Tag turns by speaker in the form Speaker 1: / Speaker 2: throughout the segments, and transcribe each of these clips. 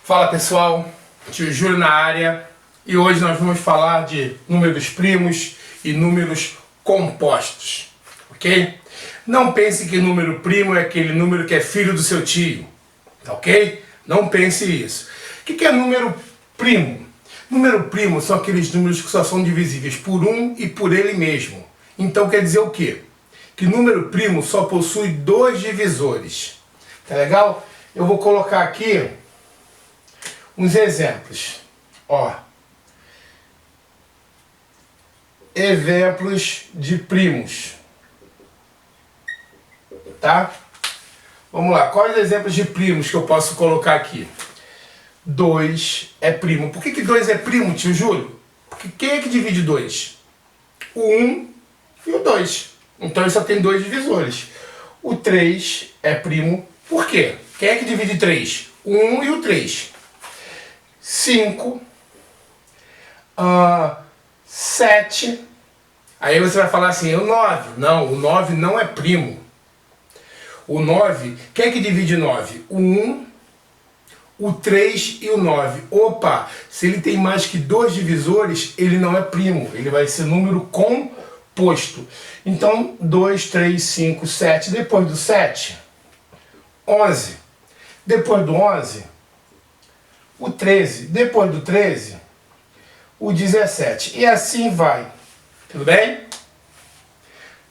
Speaker 1: Fala pessoal, tio Júlio na área e hoje nós vamos falar de números primos e números compostos, ok? Não pense que número primo é aquele número que é filho do seu tio, tá ok? Não pense isso. O que é número primo? Número primo são aqueles números que só são divisíveis por um e por ele mesmo. Então quer dizer o quê? Que número primo só possui dois divisores. Tá legal? Eu vou colocar aqui uns exemplos. Ó. Exemplos de primos. Tá? Vamos lá. Quais exemplos de primos que eu posso colocar aqui? 2 é primo. Por que 2 é primo, tio Júlio? Porque quem é que divide 2? O 1 e o 2. Então ele só tem dois divisores. O 3 é primo. Por quê? Quem é que divide 3? O 1 e o 3. 5. 7. Aí você vai falar assim, o 9. Não, o 9 não é primo. O 9, quem é que divide 9? O 1, o 3 e o 9. Opa, se ele tem mais que dois divisores, ele não é primo. Ele vai ser número composto. Então, 2, 3, 5, 7. Depois do 7, 11. Depois do 11, o 13. Depois do 13, o 17. E assim vai. Tudo bem?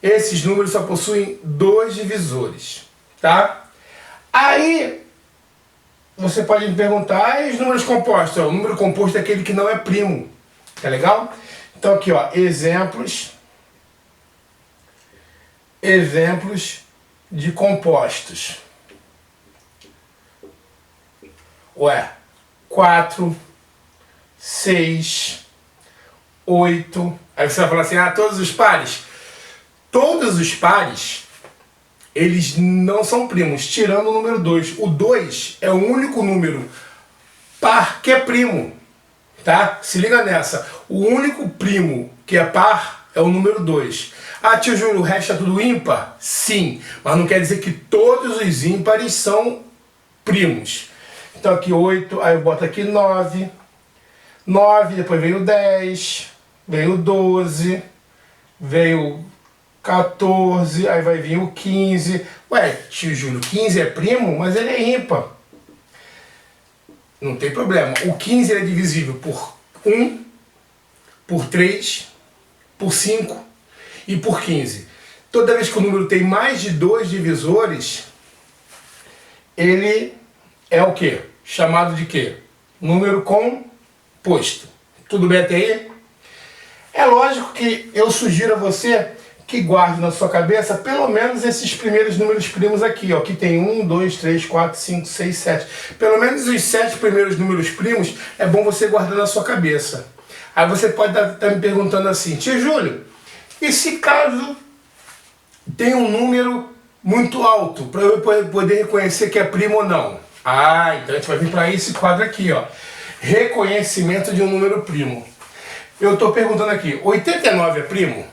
Speaker 1: Esses números só possuem dois divisores. Tá? Aí, você pode me perguntar, e os números compostos? O número composto é aquele que não é primo. Tá legal? Então aqui, ó, exemplos de compostos. Ué, 4, 6, 8. Aí você vai falar assim, todos os pares? Todos os pares, eles não são primos, tirando o número 2. O 2 é o único número par que é primo, tá? Se liga nessa. O único primo que é par é o número 2. Tio Júlio, o resto é tudo ímpar? Sim, mas não quer dizer que todos os ímpares são primos. Então aqui 8, aí eu boto aqui 9. 9, depois veio 10, veio 12, veio 14, aí vai vir o 15. Ué, tio Júlio, 15 é primo, mas ele é ímpar. Não tem problema. O 15 é divisível por 1, por 3, por 5 e por 15. Toda vez que o número tem mais de dois divisores, ele é o quê? Chamado de quê? Número composto. Tudo bem até aí? É lógico que eu sugiro a você que guarde na sua cabeça pelo menos esses primeiros números primos aqui, ó. Que tem 1, 2, 3, 4, 5, 6, 7. Pelo menos os 7 primeiros números primos é bom você guardar na sua cabeça. Aí você pode estar me perguntando assim, tio Júlio, e se caso tem um número muito alto, para eu poder reconhecer que é primo ou não? Então a gente vai vir para esse quadro aqui, ó. Reconhecimento de um número primo. Eu estou perguntando aqui, 89 é primo?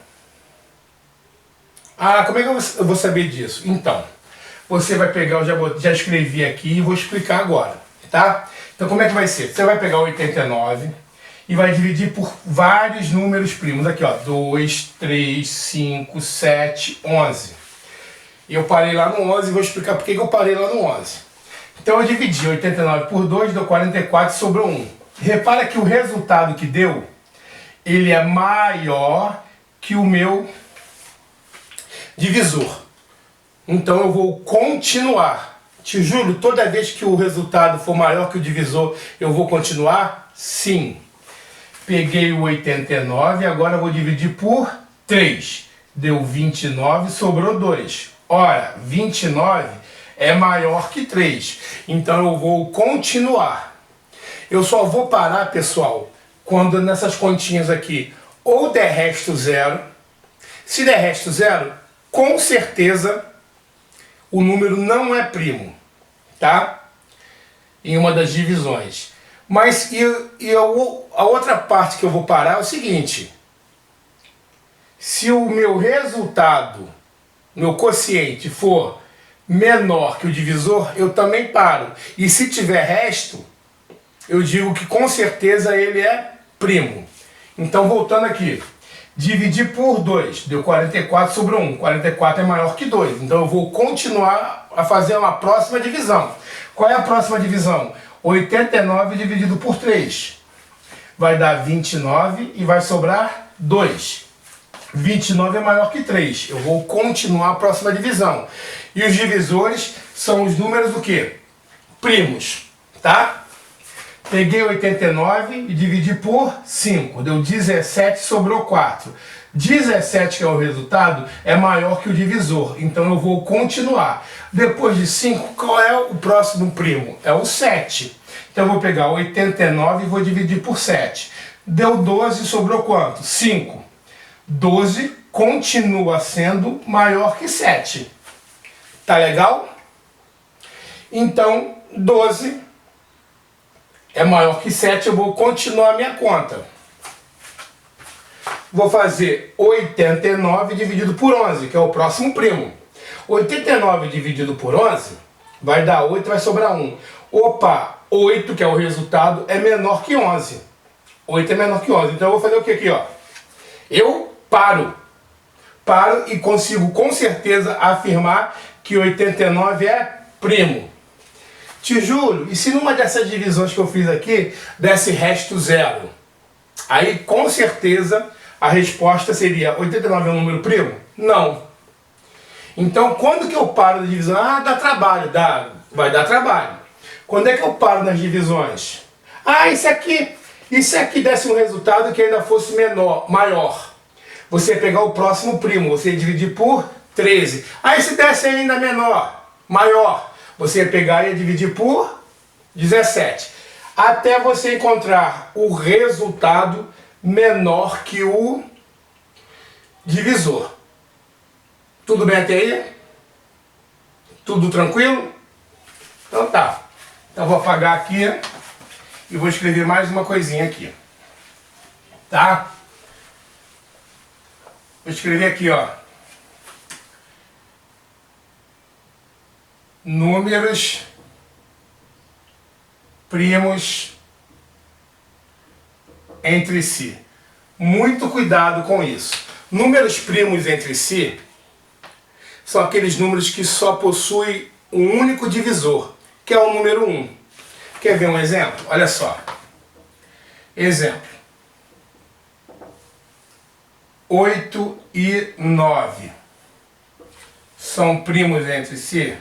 Speaker 1: Como é que eu vou saber disso? Então, você vai pegar, eu já escrevi aqui e vou explicar agora, tá? Então como é que vai ser? Você vai pegar 89 e vai dividir por vários números primos. Aqui, ó, 2, 3, 5, 7, 11. E eu parei lá no 11 e vou explicar por que eu parei lá no 11. Então eu dividi 89 por 2, deu 44, sobrou 1. Repara que o resultado que deu, ele é maior que o meu divisor. Então eu vou continuar. Tio Júlio, toda vez que o resultado for maior que o divisor, eu vou continuar? Sim. Peguei o 89, agora eu vou dividir por 3. Deu 29, sobrou 2. Ora, 29 é maior que 3. Então eu vou continuar. Eu só vou parar, pessoal, quando nessas continhas aqui ou der resto zero. Se der resto zero, com certeza o número não é primo, tá? Em uma das divisões. Mas a outra parte que eu vou parar é o seguinte. Se o meu resultado, meu quociente for menor que o divisor, eu também paro. E se tiver resto, eu digo que com certeza ele é primo. Então, voltando aqui, dividir por 2, deu 44 sobre 1. 44 é maior que 2, então eu vou continuar a fazer uma próxima divisão. Qual é a próxima divisão? 89 dividido por 3. Vai dar 29 e vai sobrar 2. 29 é maior que 3. Eu vou continuar a próxima divisão. E os divisores são os números do quê? Primos, tá? Peguei 89 e dividi por 5. Deu 17, sobrou 4. 17, que é o resultado, é maior que o divisor. Então eu vou continuar. Depois de 5, qual é o próximo primo? É o 7. Então eu vou pegar 89 e vou dividir por 7. Deu 12, sobrou quanto? 5. 12 continua sendo maior que 7. Tá legal? Então, 12 é maior que 7, eu vou continuar a minha conta. Vou fazer 89 dividido por 11, que é o próximo primo. 89 dividido por 11 vai dar 8, vai sobrar 1. Opa, 8, que é o resultado, é menor que 11. 8 é menor que 11. Então eu vou fazer o que aqui, ó? Eu paro e consigo com certeza afirmar que 89 é primo. Tijolo, e se numa dessas divisões que eu fiz aqui desse resto 0? Aí com certeza a resposta seria: 89 é um número primo? Não. Então quando que eu paro da divisão? Ah, dá trabalho, vai dar trabalho. Quando é que eu paro nas divisões? Ah, isso aqui desse um resultado que ainda fosse maior. Você ia pegar o próximo primo, você ia dividir por 13. Aí se desse ainda maior, você ia pegar e ia dividir por 17. Até você encontrar o resultado menor que o divisor. Tudo bem até aí? Tudo tranquilo? Então tá. Então vou apagar aqui e vou escrever mais uma coisinha aqui. Tá? Vou escrever aqui, ó. Números primos entre si. Muito cuidado com isso. Números primos entre si são aqueles números que só possuem um único divisor, que é o número 1. Quer ver um exemplo? Olha só. Exemplo. 8 e 9 são primos entre si?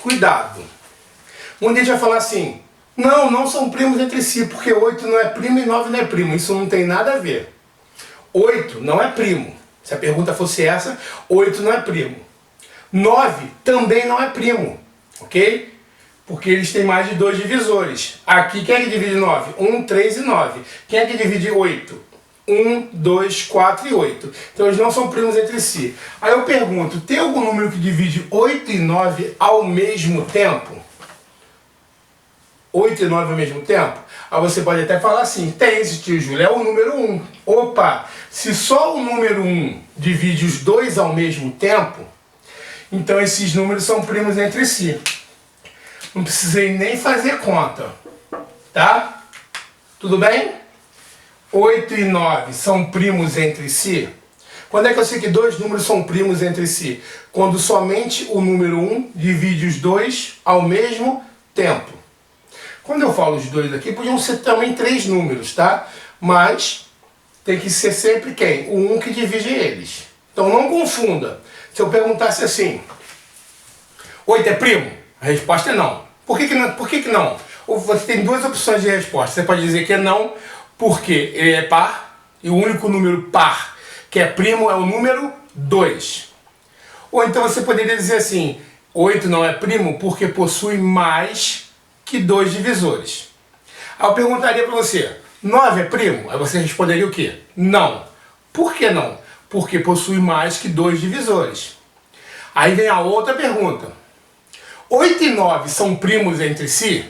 Speaker 1: Cuidado. Um dia vai falar assim: não são primos entre si, porque 8 não é primo e 9 não é primo. Isso não tem nada a ver. 8 não é primo. Se a pergunta fosse essa, 8 não é primo. 9 também não é primo, ok? Porque eles têm mais de 2 divisores. Aqui, quem é que divide 9? 1, 3 e 9. Quem é que divide 8? 1, 2, 4 e 8. Então eles não são primos entre si. Aí eu pergunto, tem algum número que divide 8 e 9 ao mesmo tempo? 8 e 9 ao mesmo tempo? Aí você pode até falar assim: tem esse, tio Júlio, é o número 1. Opa, se só o número 1 divide os dois ao mesmo tempo, então esses números são primos entre si. Não precisei nem fazer conta, tá? Tudo bem? 8 e 9 são primos entre si? Quando é que eu sei que dois números são primos entre si? Quando somente o número 1 divide os dois ao mesmo tempo. Quando eu falo os dois aqui, podiam ser também 3 números, tá? Mas tem que ser sempre quem? O 1 que divide eles. Então não confunda. Se eu perguntasse assim: 8 é primo? A resposta é não. Por que que não? Você tem duas opções de resposta. Você pode dizer que é não, porque ele é par, e o único número par que é primo é o número 2. Ou então você poderia dizer assim: 8 não é primo porque possui mais que 2 divisores. Aí eu perguntaria para você: 9 é primo? Aí você responderia o quê? Não. Por que não? Porque possui mais que 2 divisores. Aí vem a outra pergunta: 8 e 9 são primos entre si?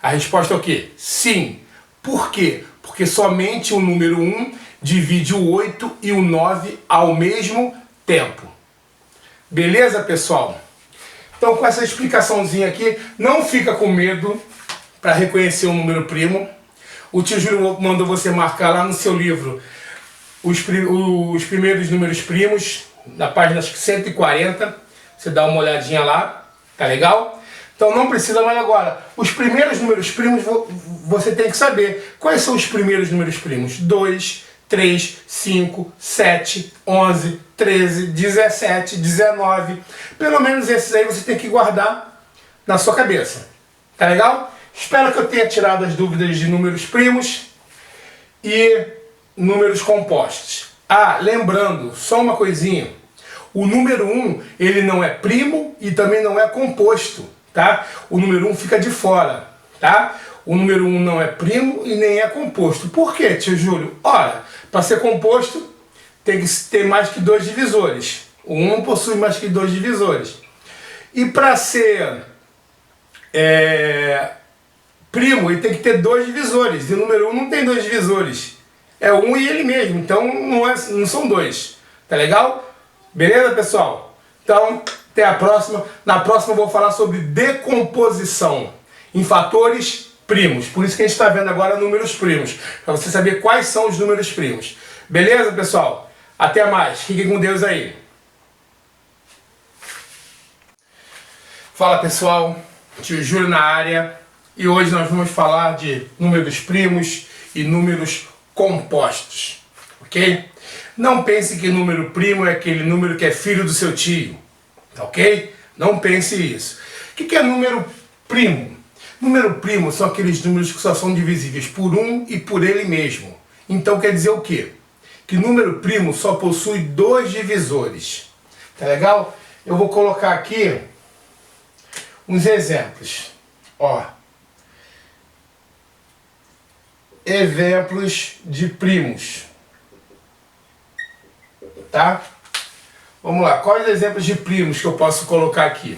Speaker 1: A resposta é o quê? Sim. Por quê? Porque somente o número 1 divide o 8 e o 9 ao mesmo tempo. Beleza, pessoal? Então, com essa explicaçãozinha aqui, não fica com medo para reconhecer um número primo. O tio Júlio mandou você marcar lá no seu livro os primeiros números primos, na página 140. Você dá uma olhadinha lá, tá legal? Então não precisa mais agora. Os primeiros números primos você tem que saber. Quais são os primeiros números primos? 2, 3, 5, 7, 11, 13, 17, 19. Pelo menos esses aí você tem que guardar na sua cabeça. Tá legal? Espero que eu tenha tirado as dúvidas de números primos e números compostos. Ah, lembrando, só uma coisinha. O número 1, ele não é primo e também não é composto, tá? O número 1 fica de fora, tá? O número 1 não é primo e nem é composto. Por quê, tio Júlio? Ora, para ser composto, tem que ter mais que 2 divisores. O 1 não possui mais que 2 divisores. E para ser primo, ele tem que ter 2 divisores. E o número 1 não tem 2 divisores. É 1 e ele mesmo, então não são 2. Tá legal? Beleza, pessoal? Então, até a próxima. Na próxima eu vou falar sobre decomposição em fatores primos. Por isso que a gente está vendo agora números primos. Para você saber quais são os números primos. Beleza, pessoal? Até mais. Fiquem com Deus aí. Fala, pessoal. Tio Júlio na área. E hoje nós vamos falar de números primos e números compostos. Ok? Não pense que número primo é aquele número que é filho do seu tio, ok? Não pense isso. O que é número primo? Número primo são aqueles números que só são divisíveis por 1 e por ele mesmo. Então quer dizer o quê? Que número primo só possui 2 divisores. Tá legal? Eu vou colocar aqui uns exemplos. Ó. Exemplos de primos. Tá? Vamos lá, quais exemplos de primos que eu posso colocar aqui?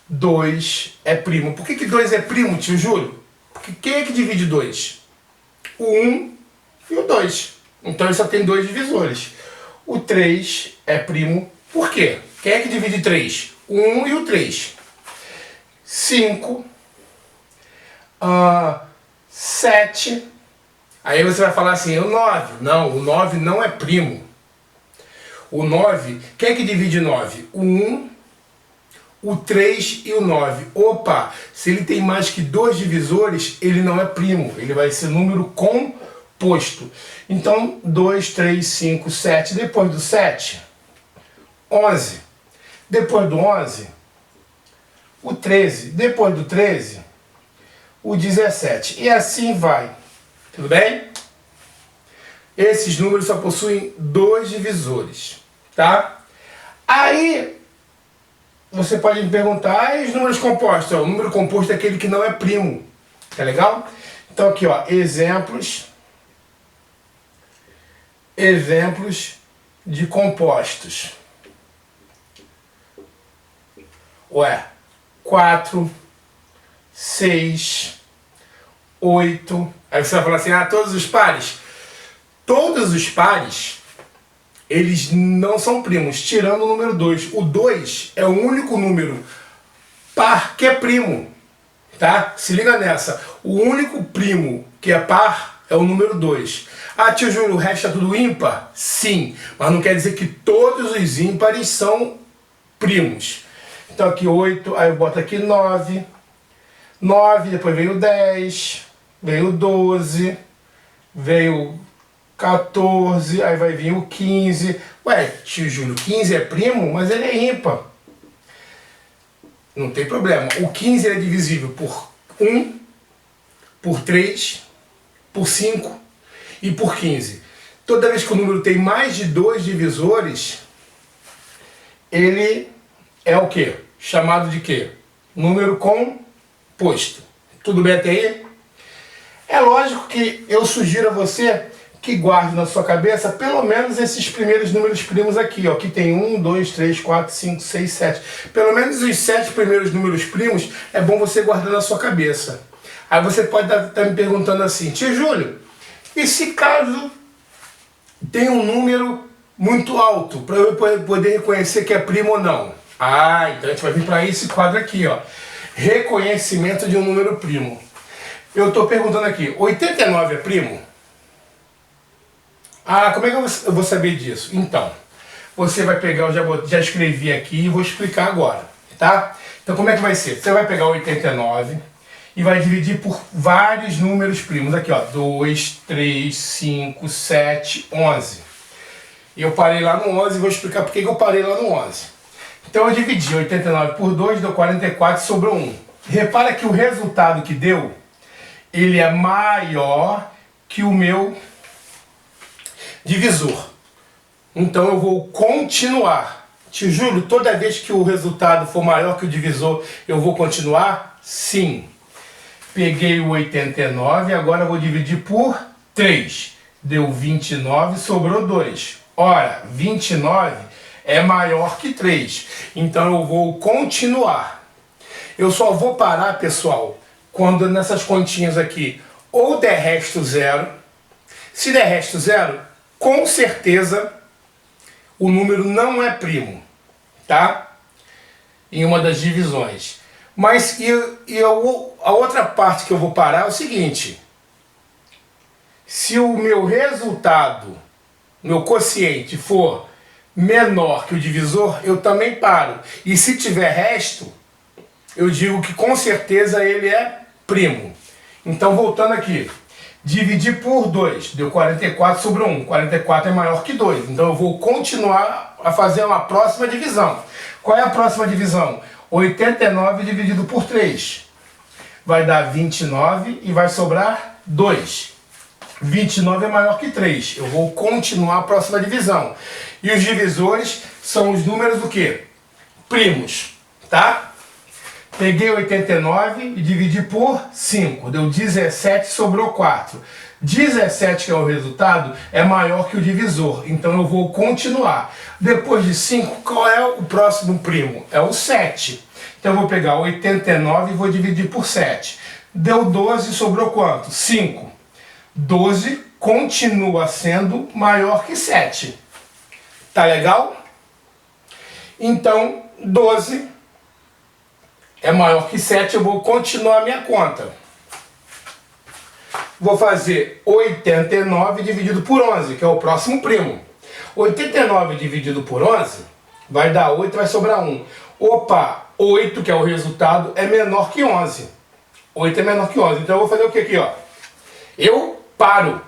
Speaker 1: 2 é primo. Por que 2 é primo, tio Júlio? Porque quem é que divide 2? O 1 e o 2. Então ele só tem 2 divisores. O 3 é primo. Por quê? Quem é que divide 3? O 1 e o 3. 5, 7. Aí você vai falar assim, o 9. Não, o 9 não é primo. O 9, quem é que divide 9? O 1, o 3 e o 9. Opa, se ele tem mais que 2 divisores, ele não é primo. Ele vai ser número composto. Então, 2, 3, 5, 7. Depois do 7, 11. Depois do 11, o 13. Depois do 13, o 17. E assim vai. Tudo bem? Esses números só possuem 2 divisores, tá? Aí, você pode me perguntar, e os números compostos? O número composto é aquele que não é primo, tá legal? Então aqui, ó, exemplos de compostos. Ué, 4, 6, 8. Aí você vai falar assim, todos os pares? Todos os pares, eles não são primos, tirando o número 2. O 2 é o único número par que é primo, tá? Se liga nessa. O único primo que é par é o número 2. Ah, tio Júlio, o resto é tudo ímpar? Sim, mas não quer dizer que todos os ímpares são primos. Então aqui 8, aí eu boto aqui 9. 9, depois veio 10, veio 12, veio 14, aí vai vir o 15. Ué, tio Júlio, 15 é primo, mas ele é ímpar. Não tem problema. O 15 é divisível por 1, por 3, por 5 e por 15. Toda vez que o número tem mais de 2 divisores, ele é o quê? Chamado de quê? Número composto. Tudo bem até aí? É lógico que eu sugiro a você que guarde na sua cabeça pelo menos esses primeiros números primos aqui, ó, que tem 1, 2, 3, 4, 5, 6, 7. Pelo menos os 7 primeiros números primos é bom você guardar na sua cabeça. Aí você pode estar me perguntando assim, tio Júlio, e se caso tem um número muito alto, para eu poder reconhecer que é primo ou não? Ah, então a gente vai vir para esse quadro aqui, ó. Reconhecimento de um número primo. Eu estou perguntando aqui, 89 é primo? Ah, como é que eu vou saber disso? Então, você vai pegar, já escrevi aqui e vou explicar agora, tá? Então como é que vai ser? Você vai pegar 89 e vai dividir por vários números primos. Aqui, ó, 2, 3, 5, 7, 11. E eu parei lá no 11 e vou explicar por que eu parei lá no 11. Então eu dividi 89 por 2, deu 44, sobrou 1. Repara que o resultado que deu, ele é maior que o meu divisor. Então eu vou continuar. Te juro, toda vez que o resultado for maior que o divisor, eu vou continuar? Sim. Peguei o 89, agora eu vou dividir por 3. Deu 29, sobrou 2. Ora, 29 é maior que 3. Então eu vou continuar. Eu só vou parar, pessoal, quando nessas continhas aqui ou der resto zero. Se der resto zero, com certeza o número não é primo, tá? Em uma das divisões. Mas a outra parte que eu vou parar é o seguinte. Se o meu resultado, meu quociente for menor que o divisor, eu também paro. E se tiver resto, eu digo que com certeza ele é primo. Então voltando aqui. Dividir por 2, deu 44 sobre 1. 44 é maior que 2. Então eu vou continuar a fazer uma próxima divisão. Qual é a próxima divisão? 89 dividido por 3. Vai dar 29 e vai sobrar 2. 29 é maior que 3. Eu vou continuar a próxima divisão. E os divisores são os números do quê? Primos, tá? Peguei 89 e dividi por 5. Deu 17, sobrou 4. 17, que é o resultado, é maior que o divisor. Então eu vou continuar. Depois de 5, qual é o próximo primo? É o 7. Então eu vou pegar 89 e vou dividir por 7. Deu 12, sobrou quanto? 5. 12 continua sendo maior que 7. Tá legal? Então, 12 é maior que 7, eu vou continuar a minha conta. Vou fazer 89 dividido por 11, que é o próximo primo. 89 dividido por 11 vai dar 8, vai sobrar 1. Opa, 8, que é o resultado, é menor que 11. 8 é menor que 11. Então eu vou fazer o que aqui, ó? Eu paro.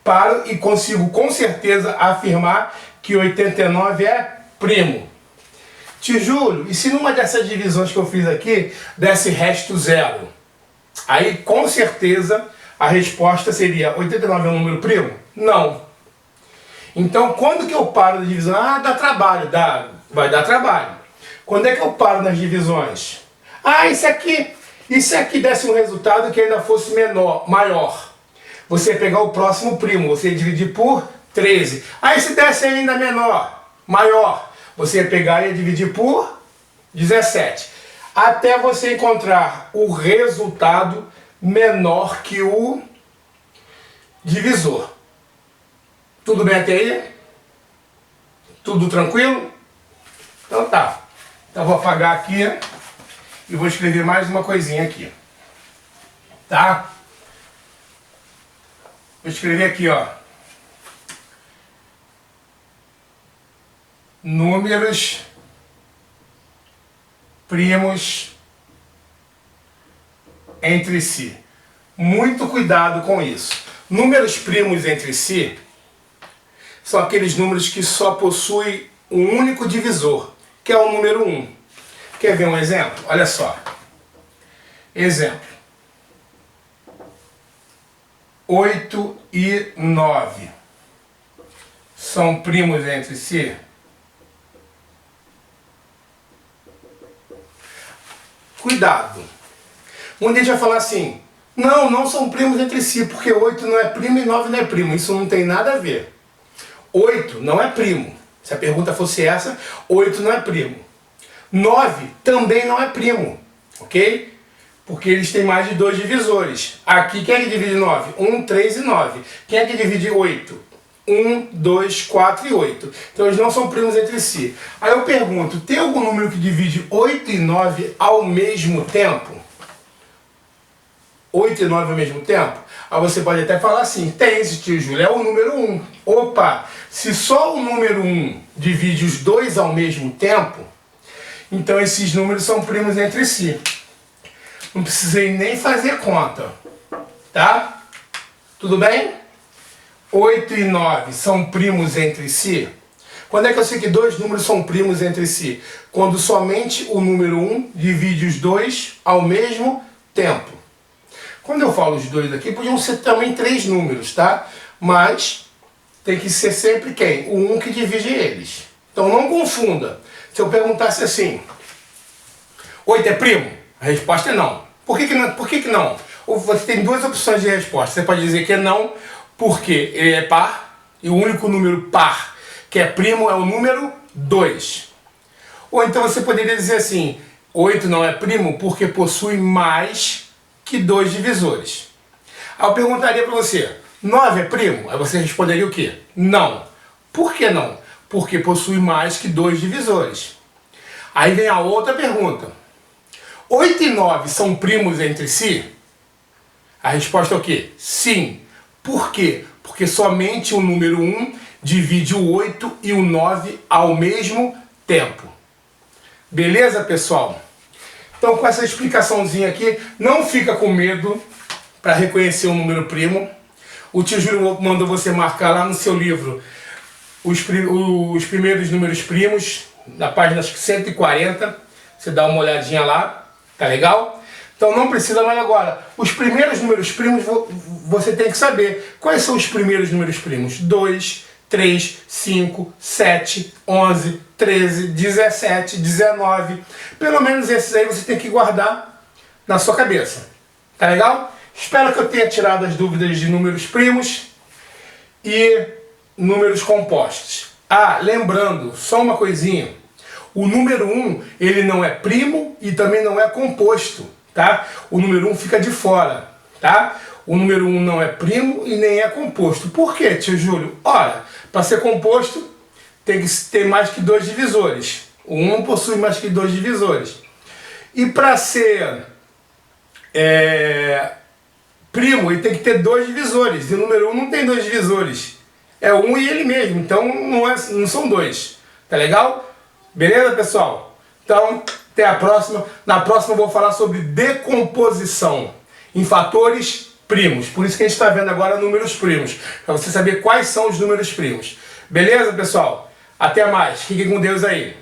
Speaker 1: Paro e consigo com certeza afirmar que 89 é primo. Te juro, e se numa dessas divisões que eu fiz aqui desse resto zero? Aí com certeza a resposta seria 89 é um número primo? Não. Então quando que eu paro na divisão? Ah, dá trabalho, vai dar trabalho. Quando é que eu paro nas divisões? Ah, isso aqui desse um resultado que ainda fosse maior. Você pegar o próximo primo, você dividir por 13. Aí se desse ainda maior, você ia pegar e ia dividir por 17. Até você encontrar o resultado menor que o divisor. Tudo bem até aí? Tudo tranquilo? Então tá. Então vou apagar aqui e vou escrever mais uma coisinha aqui. Tá? Vou escrever aqui, ó. Números primos entre si. Muito cuidado com isso. Números primos entre si são aqueles números que só possuem um único divisor, que é o número 1. Quer ver um exemplo? Olha só. Exemplo. 8 e 9 são primos entre si? Cuidado. Um dia a gente vai falar assim, não são primos entre si, porque 8 não é primo e 9 não é primo. Isso não tem nada a ver. 8 não é primo. Se a pergunta fosse essa, 8 não é primo. 9 também não é primo, ok? Porque eles têm mais de 2 divisores. Aqui, quem é que divide 9? 1, 3 e 9. Quem é que divide 8? 1, 2, 4 e 8. Então eles não são primos entre si. Aí eu pergunto, tem algum número que divide 8 e 9 ao mesmo tempo? 8 e 9 ao mesmo tempo? Aí você pode até falar assim, tem esse tio Júlio, é o número 1. Opa, se só o número 1 divide os dois ao mesmo tempo, então esses números são primos entre si. Não precisei nem fazer conta, tá? Tudo bem? 8 e 9 são primos entre si? Quando é que eu sei que dois números são primos entre si? Quando somente o número 1 divide os dois ao mesmo tempo. Quando eu falo os dois aqui, podiam ser também 3 números, tá? Mas tem que ser sempre quem? O 1 que divide eles. Então não confunda. Se eu perguntasse assim, 8 é primo? A resposta é não. Por que não? Por que não? Ou você tem duas opções de resposta. Você pode dizer que é não, porque ele é par, e o único número par que é primo é o número 2. Ou então você poderia dizer assim, 8 não é primo porque possui mais que 2 divisores. Aí eu perguntaria para você, 9 é primo? Aí você responderia o quê? Não. Por que não? Porque possui mais que 2 divisores. Aí vem a outra pergunta. 8 e 9 são primos entre si? A resposta é o quê? Sim. Por quê? Porque somente o número 1 divide o 8 e o 9 ao mesmo tempo. Beleza, pessoal? Então, com essa explicaçãozinha aqui, não fica com medo para reconhecer um número primo. O tio Júlio mandou você marcar lá no seu livro os primeiros números primos, na página 140. Você dá uma olhadinha lá, tá legal? Então não precisa mais agora. Os primeiros números primos você tem que saber. Quais são os primeiros números primos? 2, 3, 5, 7, 11, 13, 17, 19. Pelo menos esses aí você tem que guardar na sua cabeça. Tá legal? Espero que eu tenha tirado as dúvidas de números primos e números compostos. Ah, lembrando, só uma coisinha. O número 1, ele não é primo e também não é composto, tá? O número 1 fica de fora, tá? O número 1 não é primo e nem é composto. Por quê, tio Júlio? Ora, para ser composto, tem que ter mais que 2 divisores. O 1 possui mais que 2 divisores. E para ser primo, ele tem que ter 2 divisores. E o número 1 não tem 2 divisores. É o 1 e ele mesmo. Então não são 2. Tá legal? Beleza, pessoal? Então, até a próxima. Na próxima eu vou falar sobre decomposição em fatores primos. Por isso que a gente está vendo agora números primos. Para você saber quais são os números primos. Beleza, pessoal? Até mais. Fiquem com Deus aí.